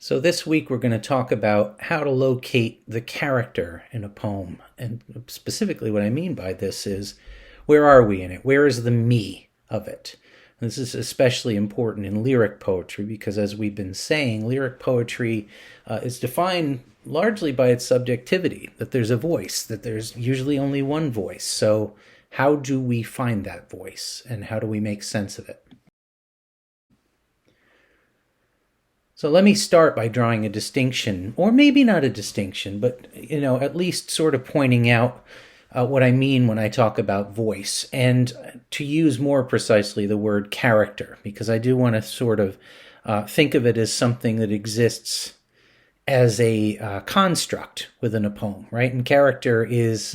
So this week we're going to talk about how to locate the character in a poem. And specifically what I mean by this is, where are we in it? Where is the me of it? And this is especially important in lyric poetry because, as we've been saying, lyric poetry is defined largely by its subjectivity, that there's a voice, that there's usually only one voice. So how do we find that voice and how do we make sense of it? So let me start by drawing a distinction, or maybe not a distinction, but at least sort of pointing out what I mean when I talk about voice, and to use more precisely the word character, because I do want to sort of think of it as something that exists as a construct within a poem, right? And character is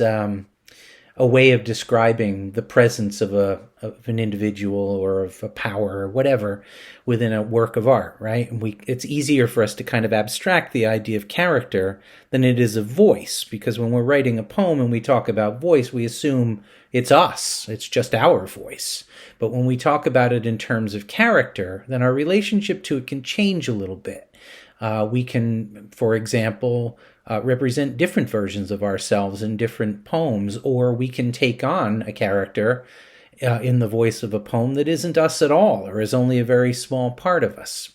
a way of describing the presence of an individual or of a power or whatever within a work of art, right? And it's easier for us to kind of abstract the idea of character than it is of voice, because when we're writing a poem and we talk about voice, we assume it's us, it's just our voice. But when we talk about it in terms of character, then our relationship to it can change a little bit. We can, for example, represent different versions of ourselves in different poems, or we can take on a character in the voice of a poem that isn't us at all, or is only a very small part of us.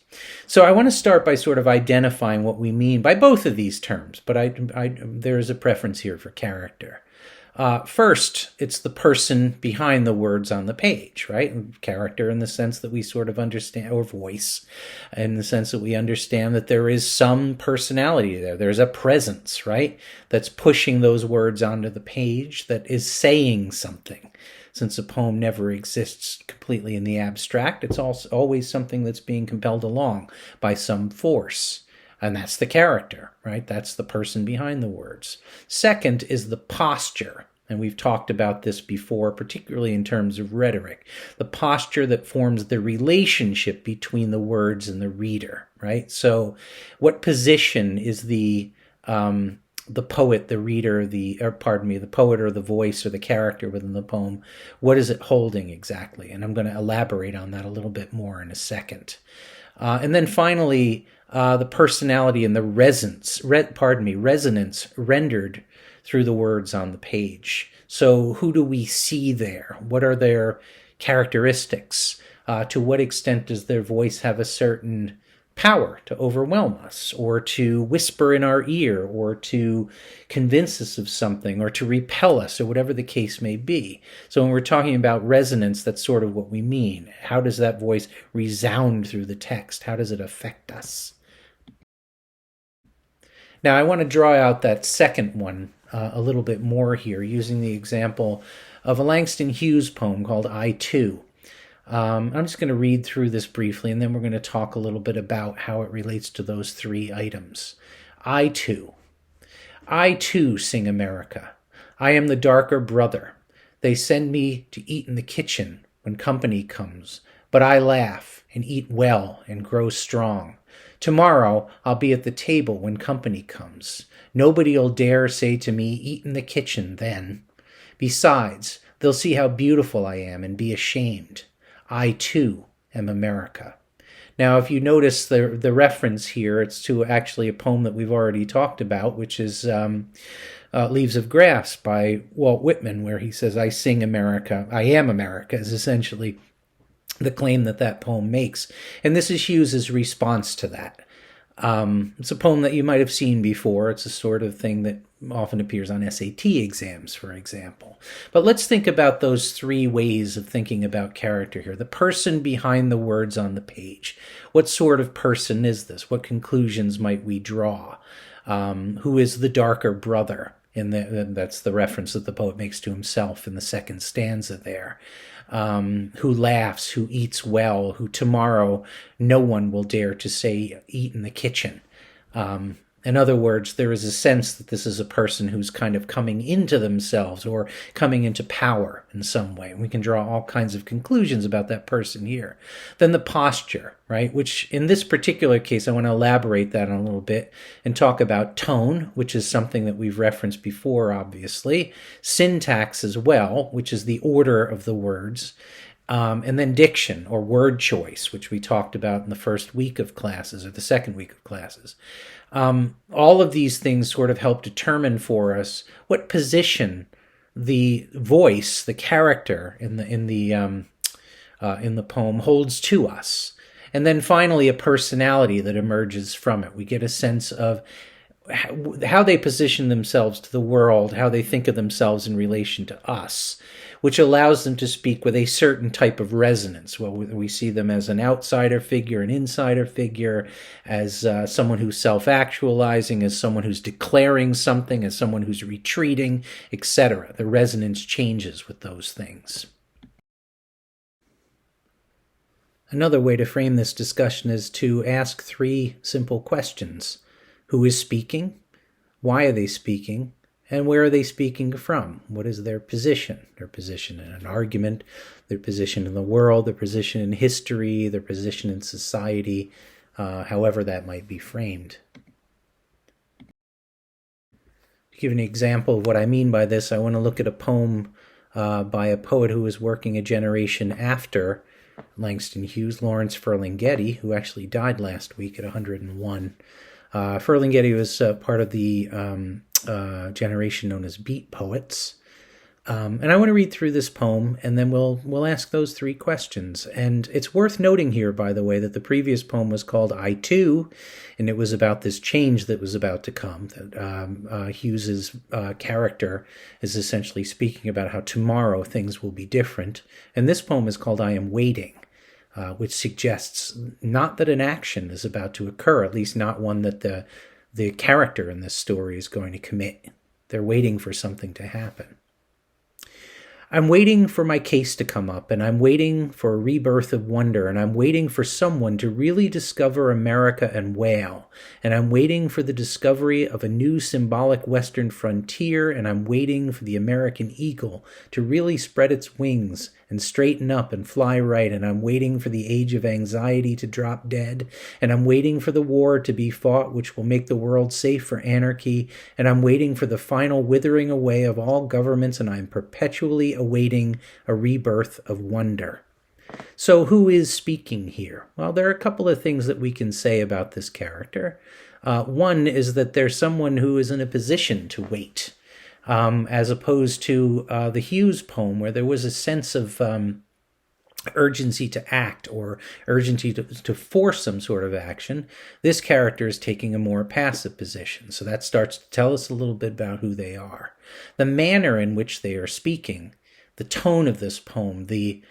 So I want to start by sort of identifying what we mean by both of these terms, but there is a preference here for character. First, it's the person behind the words on the page, right? Character in the sense that we sort of understand, or voice, in the sense that we understand that there is some personality there. There's a presence, right? That's pushing those words onto the page, that is saying something. Since a poem never exists completely in the abstract, it's also always something that's being compelled along by some force. And that's the character, right? That's the person behind the words. Second is the posture. And we've talked about this before, particularly in terms of rhetoric. The posture that forms the relationship between the words and the reader, right? So what position is the poet, the reader, the poet or the voice or the character within the poem, what is it holding exactly? And I'm going to elaborate on that a little bit more in a second. And then finally, the personality and the resonance rendered through the words on the page. So who do we see there? What are their characteristics? To what extent does their voice have a certain power to overwhelm us, or to whisper in our ear, or to convince us of something, or to repel us, or whatever the case may be? So when we're talking about resonance, that's sort of what we mean. How does that voice resound through the text? How does it affect us? Now, I want to draw out that second one a little bit more here, using the example of a Langston Hughes poem called I Too. I'm just going to read through this briefly, and then we're going to talk a little bit about how it relates to those three items. I too sing America. I am the darker brother. They send me to eat in the kitchen when company comes, but I laugh and eat well and grow strong. Tomorrow I'll be at the table when company comes. Nobody'll dare say to me, eat in the kitchen then. Besides, they'll see how beautiful I am and be ashamed. I, too, am America. Now, if you notice the reference here, it's to actually a poem that we've already talked about, which is Leaves of Grass by Walt Whitman, where he says, I sing America, I am America, is essentially the claim that poem makes. And this is Hughes's response to that. It's a poem that you might have seen before. It's a sort of thing that often appears on SAT exams, for example. But let's think about those three ways of thinking about character here. The person behind the words on the page. What sort of person is this? What conclusions might we draw? Who is the darker brother? That's the reference that the poet makes to himself in the second stanza there. Who laughs, who eats well, who tomorrow no one will dare to say, eat in the kitchen. In other words, there is a sense that this is a person who's kind of coming into themselves or coming into power in some way. We can draw all kinds of conclusions about that person here. Then the posture, right? Which in this particular case, I want to elaborate that on a little bit and talk about tone, which is something that we've referenced before, obviously. Syntax as well, which is the order of the words. And then diction or word choice, which we talked about in the first week of classes or the second week of classes. All of these things sort of help determine for us what position the voice, the character in the poem holds to us. And then finally, a personality that emerges from it. We get a sense of how they position themselves to the world, how they think of themselves in relation to us, which allows them to speak with a certain type of resonance. Well, we see them as an outsider figure, an insider figure, as someone who's self-actualizing, as someone who's declaring something, as someone who's retreating, etc. The resonance changes with those things. Another way to frame this discussion is to ask 3 simple questions. Who is speaking? Why are they speaking? And where are they speaking from? What is their position? Their position in an argument, their position in the world, their position in history, their position in society, however that might be framed. To give an example of what I mean by this, I want to look at a poem by a poet who was working a generation after Langston Hughes, Lawrence Ferlinghetti, who actually died last week at 101. Ferlinghetti was part of the generation known as beat poets. And I want to read through this poem, and then we'll ask those 3 questions. And it's worth noting here, by the way, that the previous poem was called I Too, and it was about this change that was about to come. That Hughes's character is essentially speaking about how tomorrow things will be different. And this poem is called I Am Waiting, which suggests not that an action is about to occur, at least not one that the character in this story is going to commit. They're waiting for something to happen. I'm waiting for my case to come up, and I'm waiting for a rebirth of wonder, and I'm waiting for someone to really discover America and wail, and I'm waiting for the discovery of a new symbolic Western frontier, and I'm waiting for the American eagle to really spread its wings and straighten up and fly right, and I'm waiting for the age of anxiety to drop dead, and I'm waiting for the war to be fought which will make the world safe for anarchy, and I'm waiting for the final withering away of all governments, and I'm perpetually awaiting a rebirth of wonder. So who is speaking here? Well, there are a couple of things that we can say about this character. One is that there's someone who is in a position to wait. As opposed to the Hughes poem, where there was a sense of urgency to act or urgency to force some sort of action. This character is taking a more passive position. So that starts to tell us a little bit about who they are. The manner in which they are speaking, the tone of this poem, the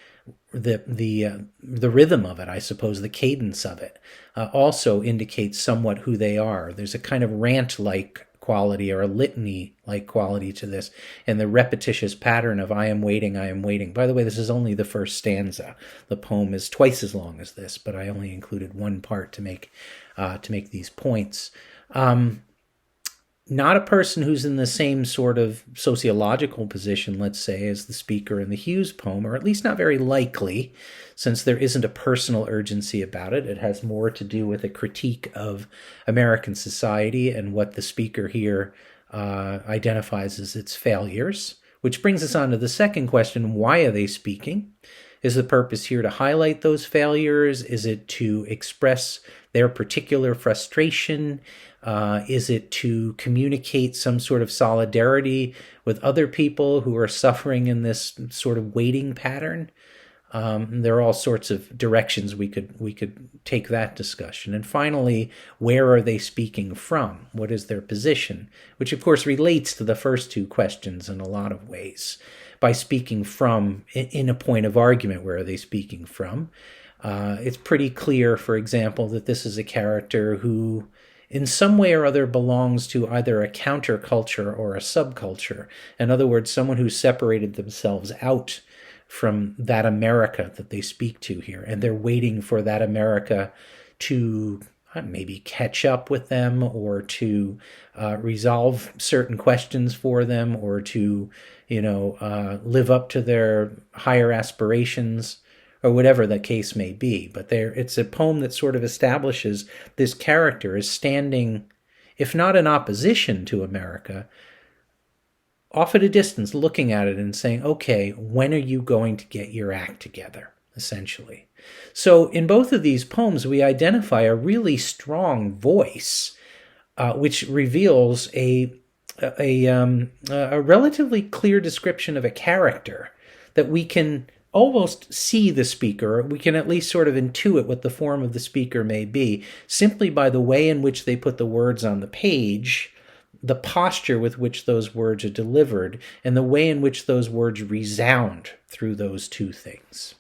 rhythm of it, I suppose, the cadence of it, also indicates somewhat who they are. There's a kind of rant-like quality or a litany-like quality to this, and the repetitious pattern of I am waiting, I am waiting. By the way, this is only the first stanza. The poem is twice as long as this, but I only included one part to make these points. Not a person who's in the same sort of sociological position, let's say, as the speaker in the Hughes poem, or at least not very likely, since there isn't a personal urgency about it. It has more to do with a critique of American society and what the speaker here identifies as its failures, which brings us on to the second question: why are they speaking? Is the purpose here to highlight those failures? Is it to express their particular frustration? Is it to communicate some sort of solidarity with other people who are suffering in this sort of waiting pattern? There are all sorts of directions we could take that discussion. And finally, where are they speaking from? What is their position? Which, of course, relates to the first 2 questions in a lot of ways. By speaking from in a point of argument, where are they speaking from? It's pretty clear, for example, that this is a character who in some way or other belongs to either a counterculture or a subculture. In other words, someone who separated themselves out from that America that they speak to here, and they're waiting for that America to maybe catch up with them, or to resolve certain questions for them, or to live up to their higher aspirations, or whatever the case may be. But it's a poem that sort of establishes this character as standing, if not in opposition to America, off at a distance looking at it and saying, okay, when are you going to get your act together, essentially? So in both of these poems, we identify a really strong voice, which reveals a relatively clear description of a character that we can almost see the speaker, or we can at least sort of intuit what the form of the speaker may be, simply by the way in which they put the words on the page, the posture with which those words are delivered, and the way in which those words resound through those two things.